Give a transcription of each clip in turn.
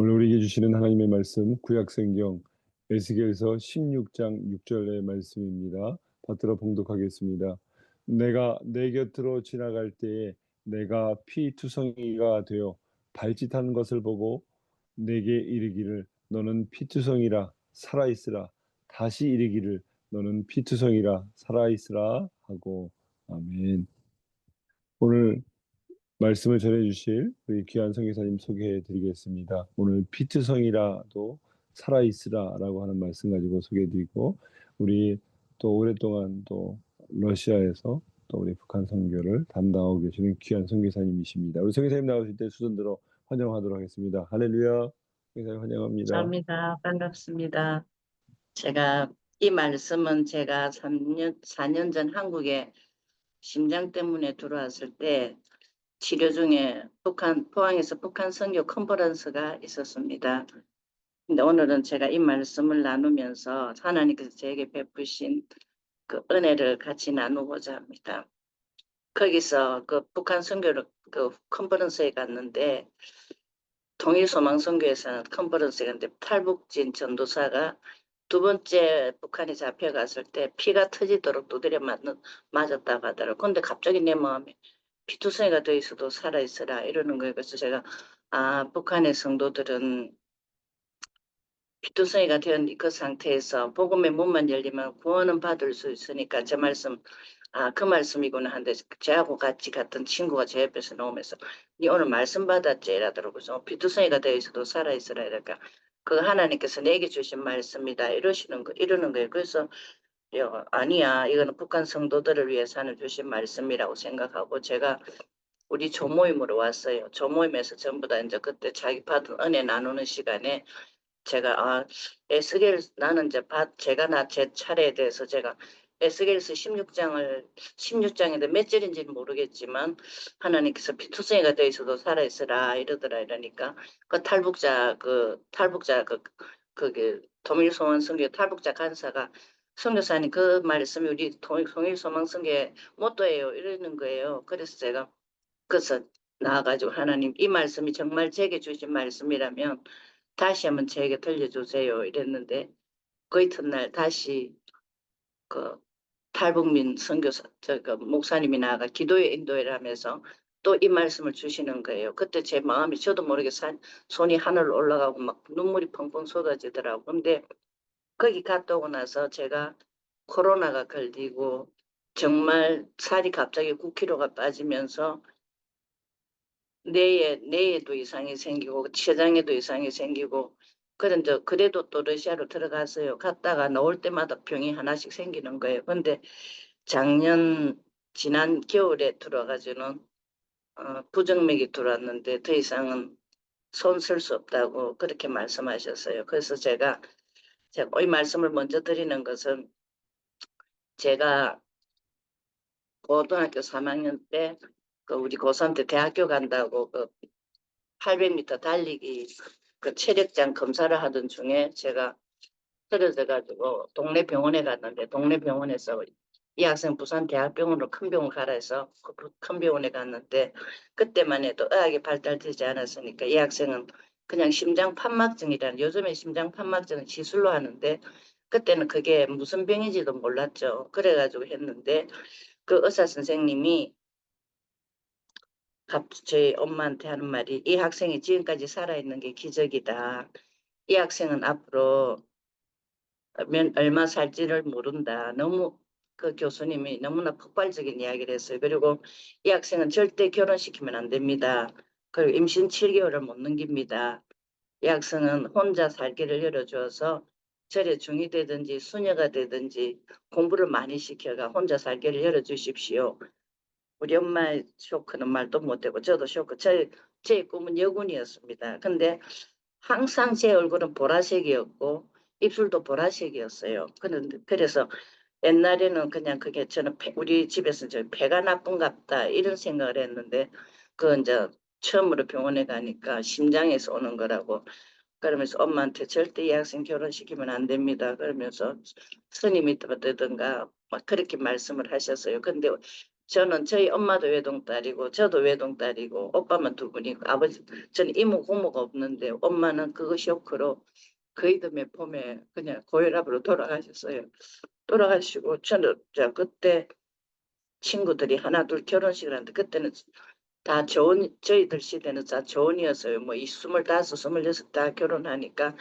오늘 우리에게 주시는 하나님의 말씀 구약성경 에스겔서 16장 6절의 말씀입니다. 받들어 봉독하겠습니다. 내가 내 곁으로 지나갈 때에 내가 피투성이가 되어 발짓하는 것을 보고 내게 이르기를 너는 피투성이라 살아있으라. 다시 이르기를 너는 피투성이라 살아있으라 하고. 아멘. 오늘 말씀을 전해주실 우리 귀한 성교사님 소개해 드리겠습니다. 오늘 피트성이라도 살아있으라라고 하는 말씀 가지고 소개해 드리고, 우리 또 오랫동안 또 러시아에서 또 우리 북한 선교를 담당하고 계시는 귀한 선교사님이십니다. 우리 선교사님 나오실 때 수선 들어 환영하도록 하겠습니다. 할렐루야. 선교사님 환영합니다. 감사합니다. 반갑습니다. 제가 이 말씀은 제가 4년 전 한국에 심장 때문에 들어왔을 때 치료 중에 포항에서 북한 선교 컨퍼런스가 있었습니다. 근데 오늘은 제가 이 말씀을 나누면서 하나님께서 저에게 베푸신 그 은혜를 같이 나누고자 합니다. 거기서 그 북한 선교를 그 컨퍼런스에 갔는데 통일소망선교에서는 컨퍼런스에 갔는데 탈북진 전도사가 두 번째 북한에 잡혀갔을 때 피가 터지도록 두드려 맞았다고 하더라고요. 근데 갑자기 내 마음에 피투성이가 돼 있어도 살아있어라 이러는 거예요. 그래서 제가 북한의 성도들은 피투성이가 된 그 상태에서 복음의 문만 열리면 구원은 받을 수 있으니까 제 말씀 그 말씀이구나 하는데 저하고 같이 갔던 친구가 제 옆에서 나오면서 니 오늘 말씀 받았지 이러더라고요. 그래서 피투성이가 되어 있어도 살아있으라 이러니까 그 하나님께서 내게 주신 말씀이다 이러는 거예요. 그래서 아니야 이거는 북한 성도들을 위해서 하는 주신 말씀이라고 생각하고 제가 우리 조모임으로 왔어요. 조모임에서 전부 다 이제 그때 자기 받은 은혜 나누는 시간에 제가 나는 이제 제가 제 차례에 대해서 제가 에스겔서 16장인데 몇 절인지는 모르겠지만 하나님께서 피투성이가 되어 있어도 살아있으라 이러더라 이러니까 그게 통일소망 선교 탈북자 간사가 선교사님 그 말씀이 우리 통일소망 선교의 모토예요 이러는 거예요. 그래서 제가 그래서 나와가지고 하나님 이 말씀이 정말 제게 주신 말씀이라면 다시 한번 저에게 들려주세요 이랬는데 그 이튿날 다시 그 탈북민 선교사 목사님이 나가 기도에 인도를 하면서 또 이 말씀을 주시는 거예요. 그때 제 마음이 저도 모르게 손이 하늘로 올라가고 막 눈물이 펑펑 쏟아지더라고. 근데 거기 갔다 오고 나서 제가 코로나가 걸리고 정말 살이 갑자기 9kg가 빠지면서 뇌에도 이상이 생기고 췌장에도 이상이 생기고 그래도 또 러시아로 들어갔어요. 갔다가 나올 때마다 병이 하나씩 생기는 거예요. 근데 지난 겨울에 들어가지고는 부정맥이 들어왔는데 더 이상은 손 쓸 수 없다고 그렇게 말씀하셨어요. 그래서 제가 이 말씀을 먼저 드리는 것은 제가 고등학교 3학년 때 그 우리 고3 때 대학교 간다고 그 800m 달리기 그 체력장 검사를 하던 중에 제가 떨어져가지고 동네 병원에 갔는데 동네 병원에서 이 학생 부산 대학병원으로 큰 병원 가라 해서 큰 병원에 갔는데 그때만 해도 의학이 발달되지 않았으니까 이 학생은 그냥 심장판막증이라는 요즘에 심장판막증은 시술로 하는데 그때는 그게 무슨 병인지도 몰랐죠. 그래가지고 했는데 그 의사 선생님이 저희 엄마한테 하는 말이 이 학생이 지금까지 살아있는 게 기적이다. 이 학생은 앞으로 얼마 살지를 모른다. 너무 그 교수님이 너무나 폭발적인 이야기를 했어요. 그리고 이 학생은 절대 결혼시키면 안 됩니다. 그리고 임신 7개월을 못 넘깁니다. 이 학생은 혼자 살기를 열어주어서 절에 중이 되든지 수녀가 되든지 공부를 많이 시켜가 혼자 살기를 열어주십시오. 우리 엄마의 쇼크는 말도 못하고 저도 쇼크. 제 꿈은 여군이었습니다. 근데 항상 제 얼굴은 보라색이었고 입술도 보라색이었어요. 그래서 옛날에는 그냥 그게 저는 우리 집에서 저 배가 나쁜갑다 이런 생각을 했는데 그 이제 처음으로 병원에 가니까 심장에서 오는 거라고 그러면서 엄마한테 절대 이 학생 결혼시키면 안 됩니다. 그러면서 스님이 되든가 막 그렇게 말씀을 하셨어요. 근데 저는 저희 엄마도 외동딸이고 저도 외동딸이고 오빠만 두 분이고 아버지 저는 이모 고모가 없는데 엄마는 그거 쇼크로 거의 몇 봄에 그냥 고혈압으로 돌아가셨어요. 돌아가시고 저는 그때 친구들이 하나 둘 결혼식을 하는데 그때는 다 저희들 시대는 다 저혼이었어요. 뭐 이 25, 26 다 결혼하니까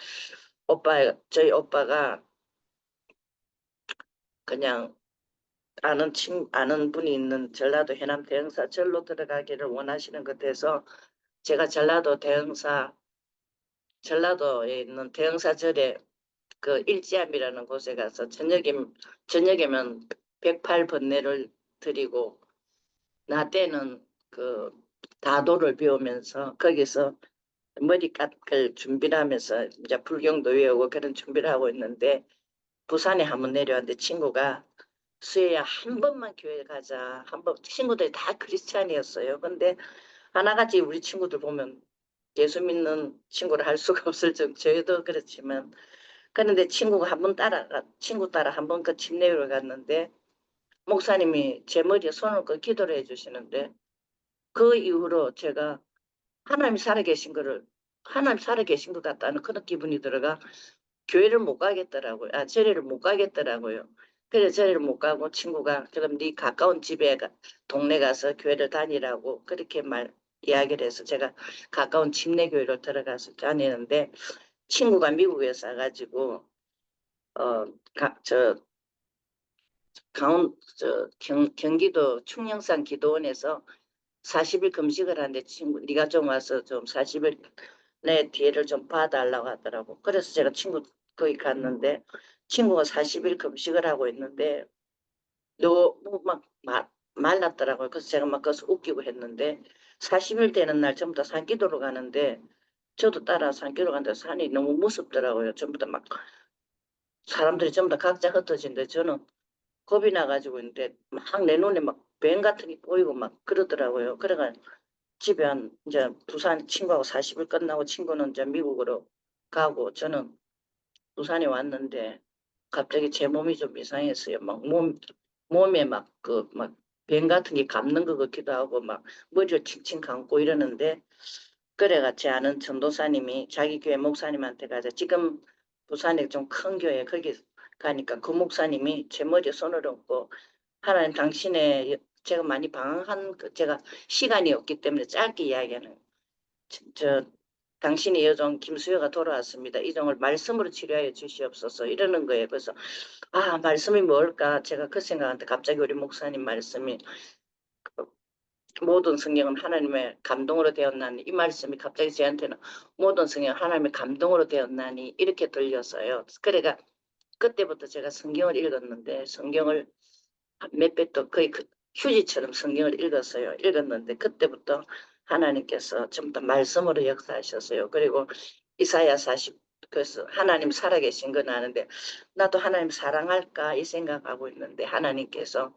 저희 오빠가 그냥 아는 분이 있는 전라도 해남 대흥사 절로 들어가기를 원하시는 것 같아서 제가 전라도에 있는 대흥사절에 그 일지암이라는 곳에 가서 저녁에면 108번뇌를 드리고 나 때는 그 다도를 배우면서 거기서 머리 깎을 준비를 하면서 이제 불경도 외우고 그런 준비를 하고 있는데 부산에 한번 내려왔는데 친구가 수혜야 한 번만 교회 가자. 한 번 친구들이 다 크리스찬이었어요. 근데 하나같이 우리 친구들 보면 예수 믿는 친구를 할 수가 없을 정도 저희도 그렇지만 그런데 친구가 한 번 친구 따라 한 번 그 침례를 갔는데 목사님이 제 머리에 손을 얹고 기도를 해주시는데 그 이후로 제가 하나님 살아계신 거를 하나님 살아계신 것 같다는 그런 기분이 들어가 교회를 못 가겠더라고요. 절에를 못 가겠더라고요. 그래서 절에를 못 가고 친구가 그럼 네 가까운 동네 가서 교회를 다니라고 그렇게 이야기를 해서 제가 가까운 침례교회를 들어가서 다니는데 친구가 미국에서 와가지고 어, 경기도 충령산 기도원에서 40일 금식을 하는데 친구 네가 좀 와서 좀 40일 내 뒤에를 좀 봐달라고 하더라고. 그래서 제가 친구 거기 갔는데 친구가 40일 금식을 하고 있는데 너무 막 말랐더라고요. 그래서 제가 막 거기서 웃기고 했는데 40일 되는 날 전부 다 산기도로 가는데 저도 따라 산기도로 가는데 산이 너무 무섭더라고요. 전부 다 막 사람들이 전부 다 각자 흩어진데 저는 겁이 나가지고 있는데 막 내 눈에 막 뱀 같은 게 보이고 막 그러더라고요. 그래가 집에 이제 부산 친구하고 40일 끝나고 친구는 이제 미국으로 가고 저는 부산에 왔는데 갑자기 제 몸이 좀 이상했어요. 막 몸에 막 뱀 같은 게 감는 것 같기도 하고 막 머리를 칭칭 감고 이러는데 그래가 제 아는 전도사님이 자기 교회 목사님한테 가자. 지금 부산에 좀 큰 교회 거기 가니까 그 목사님이 제 머리에 손을 얹고 하나님 당신의 제가 많이 방황한 제가 시간이 없기 때문에 짧게 이야기하는 당신의 여종 김수효가 돌아왔습니다. 이 종을 말씀으로 치료하여 주시옵소서 이러는 거예요. 그래서 말씀이 뭘까 제가 그 생각하는데 갑자기 우리 목사님 말씀이 모든 성경은 하나님의 감동으로 되었나니 이 말씀이 갑자기 저한테는 모든 성경은 하나님의 감동으로 되었나니 이렇게 들렸어요. 그래가 그때부터 제가 성경을 읽었는데 성경을 몇 배 또 거의 휴지처럼 성경을 읽었는데 그때부터 하나님께서 전부 다 말씀으로 역사하셨어요. 그리고 이사야 40 그래서 하나님 살아계신 건 아는데 나도 하나님 사랑할까 이 생각하고 있는데 하나님께서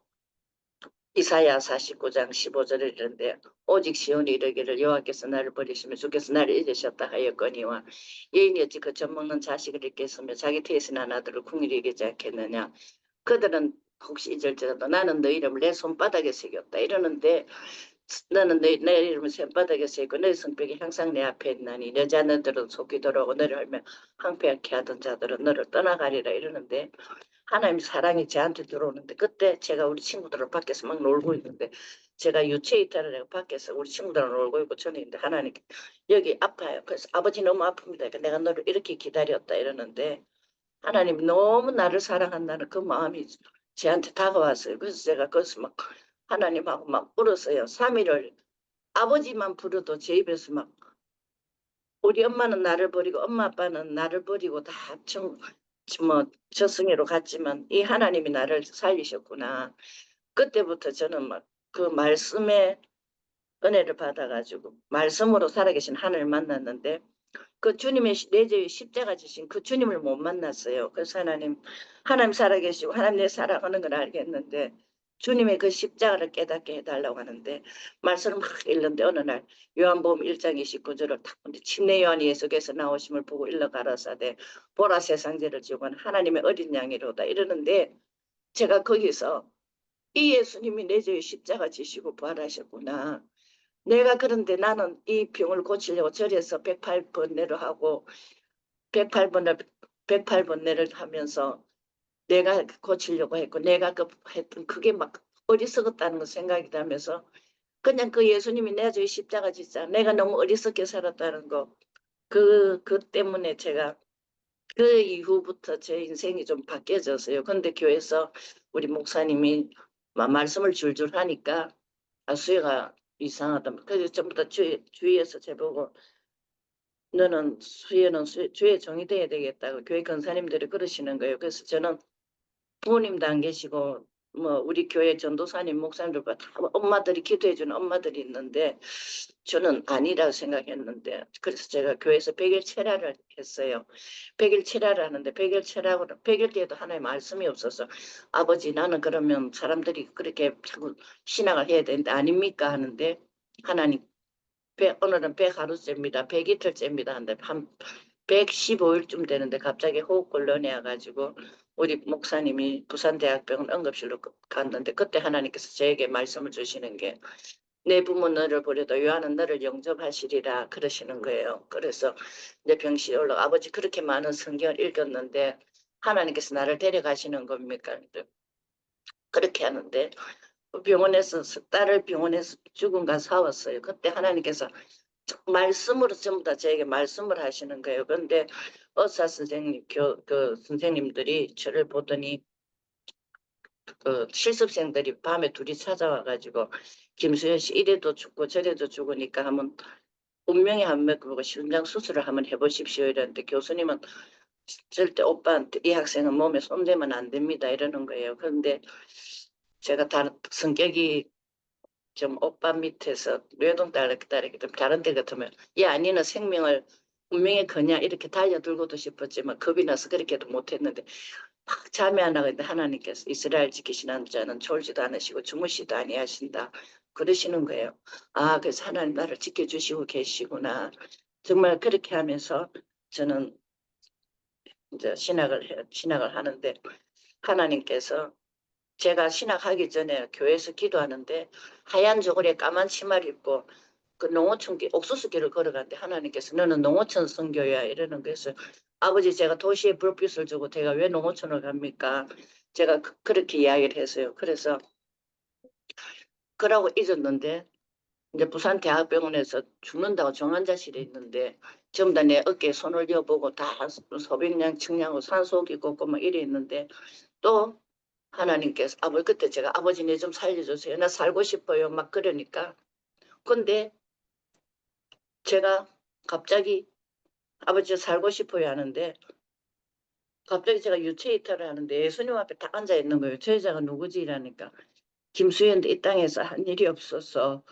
이사야 49장 15절을 이르는데 오직 시온이 이르기를 여호와께서 나를 버리시며 주께서 나를 잊으셨다 하였거니와 여인이 어찌 그 젖먹는 자식을 잊겠으며 자기 태에서 아들을 궁일이 여기지 않겠느냐 그들은 혹시 잊을지라도 나는 너 이름을 내 손바닥에 새겼다 이러는데 너는 내 이름을 손바닥에 새기고 내 성벽이 항상 내 앞에 있나니 내 자녀들은 속이 돌아오고 너를 알며 황폐하게 하던 자들은 너를 떠나가리라 이러는데 하나님 사랑이 저한테 들어오는데 그때 제가 우리 친구들을 밖에서 막 놀고 있는데 제가 유체 이탈을 해서 밖에서 우리 친구들을 놀고 있고 저는 있는데 하나님 여기 아파요. 그래서 아버지 너무 아픕니다. 그러니까 내가 너를 이렇게 기다렸다 이러는데 하나님 너무 나를 사랑한다는 그 마음이 저한테 다가왔어요. 그래서 제가 거기서 막 하나님하고 막 울었어요. 3일을 아버지만 부르도 제 입에서 막 우리 엄마는 나를 버리고 엄마 아빠는 나를 버리고 다 뭐 저승으로 갔지만 이 하나님이 나를 살리셨구나. 그때부터 저는 막 그 말씀의 은혜를 받아가지고 말씀으로 살아계신 하나님을 만났는데 그 주님의 내 죄의 십자가 지신 그 주님을 못 만났어요. 그래서 하나님 살아계시고 하나님 내 사랑하는 걸 알겠는데 주님의 그 십자가를 깨닫게 해달라고 하는데 말씀을 막 읽는데 어느 날 요한복음 1장 29절을 탁 보는데 침례 요한이 예수께서 나오심을 보고 일러 가라사대 보라 세상 죄를 지고 하나님의 어린 양이로다 이러는데 제가 거기서 이 예수님이 내 죄의 십자가 지시고 부활하셨구나. 내가 그런데 나는 이 병을 고치려고 절에서 108번뇌를 하고 108번을 108번뇌를 하면서 내가 고치려고 했고 내가 그 했던 그게 막 어리석었다는 거 생각이 나면서 그냥 그 예수님이 내 죄의 십자가 지자 내가 너무 어리석게 살았다는 거 그 때문에 제가 그 이후부터 제 인생이 좀 바뀌어졌어요. 근데 교회에서 우리 목사님이 말씀을 줄줄 하니까 수혜가 이상하다. 그래서 전부 다 주위에서 제보고 너는 수혜는 주의 종이 돼야 되겠다고 교회 권사님들이 그러시는 거예요. 그래서 저는 부모님도 안 계시고 뭐 우리 교회 전도사님 목사님들과 다 엄마들이 기도해주는 엄마들이 있는데 저는 아니라고 생각했는데 그래서 제가 교회에서 100일 철야를 했어요. 100일 철야를 하는데 100일 철야고 100일 뒤에도 하나의 말씀이 없어서 아버지 나는 그러면 사람들이 그렇게 자꾸 신앙을 해야 되는데 아닙니까 하는데 하나님 오늘은 100하루째입니다. 100이틀째입니다. 하는데 한 115일쯤 되는데 갑자기 호흡곤란이 와가지고 우리 목사님이 부산대학병원 응급실로 갔는데 그때 하나님께서 저에게 말씀을 주시는 게 내 부모 너를 버려도 요한은 너를 영접하시리라 그러시는 거예요. 그래서 이제 병실에 올라 아버지 그렇게 많은 성경을 읽었는데 하나님께서 나를 데려가시는 겁니까? 그렇게 하는데 병원에서 딸을 병원에서 죽은가 사왔어요. 그때 하나님께서 말씀으로 전부 다 저에게 말씀을 하시는 거예요. 그런데 의사 선생님, 그 선생님들이 저를 보더니 그 실습생들이 밤에 둘이 찾아와가지고 김수현 씨 이래도 죽고 저래도 죽으니까 한번 운명의 한몫 보고 심장 수술을 한번 해보십시오 이랬는데 교수님은 절대 오빠한테 이 학생은 몸에 손대면 안 됩니다 이러는 거예요. 그런데 제가 다른 성격이 좀 오빠 밑에서 외동딸이기 좀 다른 데 같으면 야 니는 생명을 운명의 거냐 이렇게 달려들고도 싶었지만 겁이 나서 그렇게도 못했는데 막 잠이 안 나는데 하나님께서 이스라엘 지키시는 자는 졸지도 않으시고 주무시도 아니하신다 그러시는 거예요. 아 그래서 하나님 나를 지켜주시고 계시구나. 정말 그렇게 하면서 저는 이제 신학을 하는데 하나님께서 제가 신학하기 전에 교회에서 기도하는데 하얀 저고리에 까만 치마를 입고 그 농어촌길 옥수수길을 걸어갔는데 하나님께서 너는 농어촌 선교야 이러는 거에서 아버지 제가 도시에 불빛을 주고 제가 왜 농어촌을 갑니까? 제가 그렇게 이야기를 했어요. 그래서 그러고 잊었는데 이제 부산대학병원에서 죽는다고 정환자실에 있는데 전부 다 내 어깨에 손을 쥐어보고 다 소변량 측량하고 산소호흡기 꽂고 막 이래 있는데 또 하나님께서 아버지 그때 제가 아버지 내 좀 살려주세요. 나 살고 싶어요. 막 그러니까 근데 제가 갑자기 아버지 살고 싶어요 하는데 갑자기 제가 유체 이탈을 하는데 예수님 앞에 딱 앉아 있는 거예요. 저 여자가 누구지 이라니까 김수현도 이 땅에서 한 일이 없어서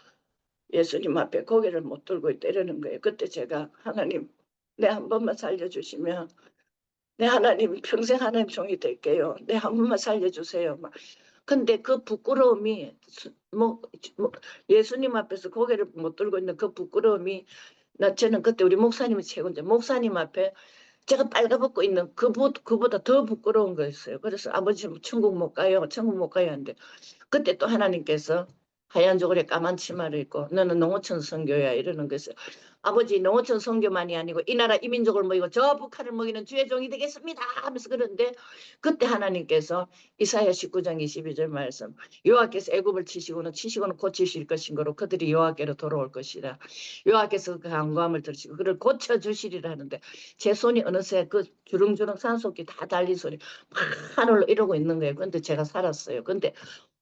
예수님 앞에 고개를 못 들고 있다 이러는 거예요. 그때 제가 하나님 내 한 번만 살려주시면 내 하나님 평생 하나님 종이 될게요. 내 한 번만 살려주세요. 막 근데 그 부끄러움이 뭐, 뭐 예수님 앞에서 고개를 못 들고 있는 그 부끄러움이 저는 그때 우리 목사님이 최고인데 목사님 앞에 제가 빨가벗고 있는 그보다 더 부끄러운 거였어요. 그래서 아버지 천국 못 가요. 천국 못 가요 하는데 그때 또 하나님께서 하얀 저고리에 까만 치마를 입고 너는 농어촌 선교야 이러는 거였어요. 아버지 농어촌 선교만이 아니고 이 나라 이민족을 먹이고 저 북한을 먹이는 주의 종이 되겠습니다 하면서 그러는데 그때 하나님께서 이사야 19장 22절 말씀 여호와께서 애굽을 치시고는 고치실 것인 거로 그들이 여호와께로 돌아올 것이라 여호와께서 그 간구함을 들으시고 그를 고쳐주시리라 하는데 제 손이 어느새 그 주렁주렁 산속이 다 달린 소리 막 하늘로 이러고 있는 거예요. 근데 제가 살았어요. 근데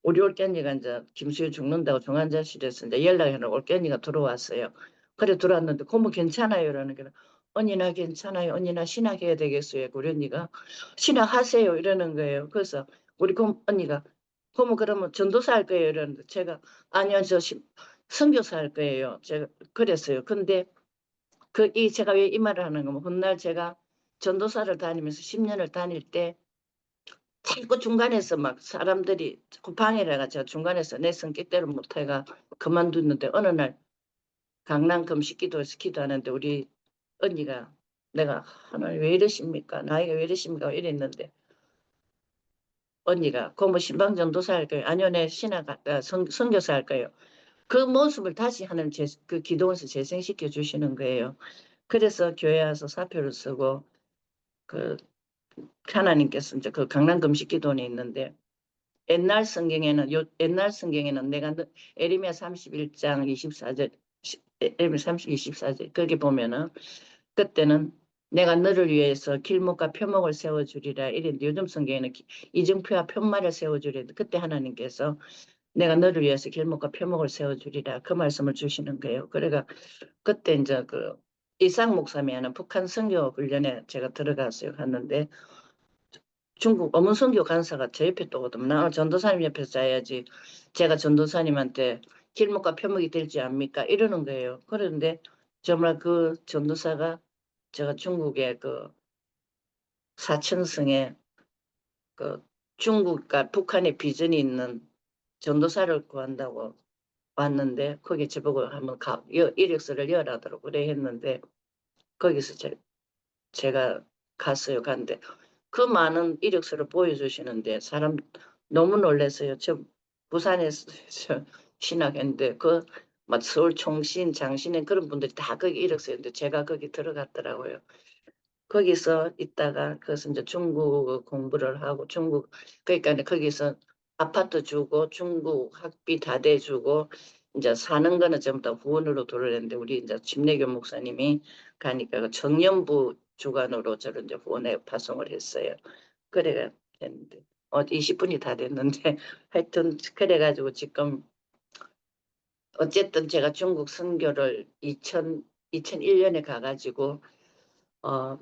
우리 올케언니가 이제 김수희 죽는다고 중환자실에서 이제 연락하는 올케언니가 들어왔어요. 그래 들어왔는데 고모 괜찮아요 이러는 게 언니 나 괜찮아요. 언니 나 신학해야 되겠어요. 우리 언니가 신학하세요 이러는 거예요. 그래서 우리 언니가 고모 그러면 전도사 할 거예요 이러는데 제가 아니요 저 선교사 할 거예요. 제가 그랬어요. 근데 제가 왜 이 말을 하는 거면 훗날 제가 전도사를 다니면서 10년을 다닐 때 자꾸 중간에서 막 사람들이 자꾸 방해를 해가지고 중간에서 내 성격대로 못해가 그만뒀는데 어느 날 강남 금식기도에서 기도하는데 우리 언니가 내가 하나님 왜 이러십니까? 나이가 왜 이러십니까? 이랬는데 언니가 고모 신방 전도사 할 거예요. 아니요, 내 선교사 할 거예요. 그 모습을 다시 하나님 그 기도원에서 재생시켜 주시는 거예요. 그래서 교회 와서 사표를 쓰고 그 하나님께서 이제 그 강남 금식 기도원에 있는데 옛날 성경에는 내가 에레미야 31장 24절 에레미야 30, 24절 거기 보면은 그때는 내가 너를 위해서 길목과 표목을 세워주리라 이랬는데 요즘 성경에는 이정표와 편말을 세워주리라 그때 하나님께서 내가 너를 위해서 길목과 표목을 세워주리라 그 말씀을 주시는 거예요. 그래가 그때 이제 그 이상 목사님이 하는 북한 선교 훈련에 제가 들어갔어요. 갔는데 중국 어문선교 간사가 제 옆에 또거든. 나 전도사님 옆에서 자야지. 제가 전도사님한테 길목과 표목이 될지 압니까? 이러는 거예요. 그런데 정말 그 전도사가 제가 중국의 그 사천성에 그 중국과 북한의 비전이 있는 전도사를 구한다고 왔는데 거기 저보고 한번 이력서를 열하도록 그래 했는데 거기서 제가 갔어요. 갔는데 그 많은 이력서를 보여주시는데 사람 너무 놀랐어요. 저 부산에서 신학했는데 막 서울 총신, 장신의 그런 분들이 다 거기 이력서였는데 제가 거기 들어갔더라고요. 거기서 있다가 그래서 이제 중국 공부를 하고 그러니까 거기서 아파트 주고 중국 학비 다 대주고 이제 사는 거는 전부 다 후원으로 돌아냈는데 우리 이제 김래교 목사님이 가니까 그 청년부 주관으로 저를 이제 후원에 파송을 했어요. 그래가 됐는데 20분이 다 됐는데 하여튼 그래가지고 지금 어쨌든 제가 중국 선교를 2001년에 가가지고 어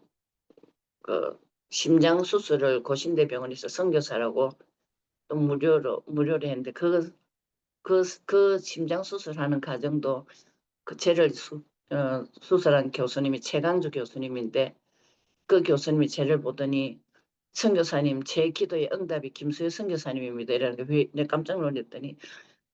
그 심장 수술을 고신대병원에서 선교사라고 또 무료로 했는데 그 심장 수술하는 과정도 그 죄를 수술한 교수님이 최강주 교수님인데 그 교수님이 죄를 보더니 선교사님 제 기도의 응답이 김수혜 선교사님입니다. 이러는 게 내가 깜짝 놀랐더니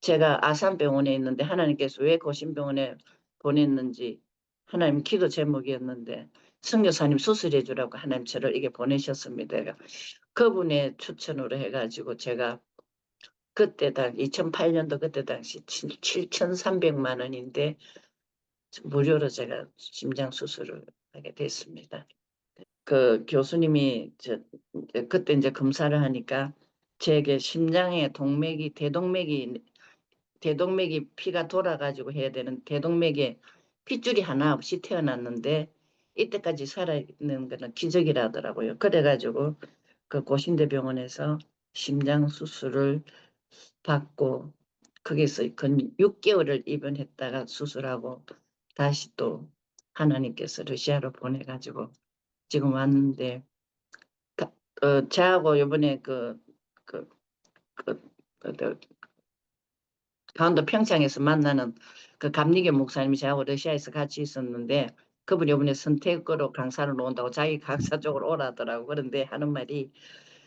제가 아산병원에 있는데 하나님께서 왜 고신병원에 보냈는지 하나님 기도 제목이었는데 선교사님 수술해 주라고 하나님 저를 이게 보내셨습니다. 그분의 추천으로 해가지고 제가 그때 2008년도 그때 당시 7,300만 원인데 무료로 제가 심장 수술을 하게 됐습니다. 그 교수님이 그때 이제 검사를 하니까 제게 심장에 대동맥이 피가 돌아가지고 해야 되는 대동맥에 핏줄이 하나 없이 태어났는데 이때까지 살아있는 거는 기적이라더라고요. 그래가지고 그 고신대병원에서 심장 수술을 받고 거기서 근 6개월을 입원했다가 수술하고 다시 또 하나님께서 러시아로 보내가지고 지금 왔는데 저하고 이번에 그, 그, 그 강원도 평창에서 만나는 그 감리교 목사님이 저하고 러시아에서 같이 있었는데 그분이 이번에 선택으로 강사를 온다고 자기 강사 쪽으로 오라더라고. 그런데 하는 말이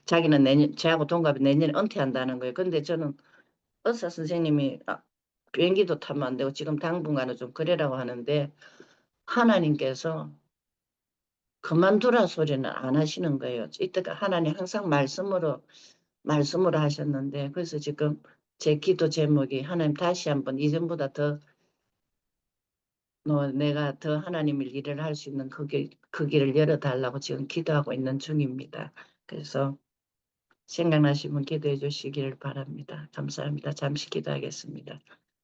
자기는 저하고 동갑이 내년에 은퇴한다는 거예요. 근데 저는 의사 선생님이 비행기도 타면 안 되고 지금 당분간은 좀 그래라고 하는데 하나님께서 그만두라 소리는 안 하시는 거예요. 이때가 하나님 항상 말씀으로 하셨는데 그래서 지금 제 기도 제목이 하나님 다시 한번 이전보다 더 내가 더 하나님의 일을 할 수 있는 그 길을 열어달라고 지금 기도하고 있는 중입니다. 그래서 생각나시면 기도해 주시기를 바랍니다. 감사합니다. 잠시 기도하겠습니다.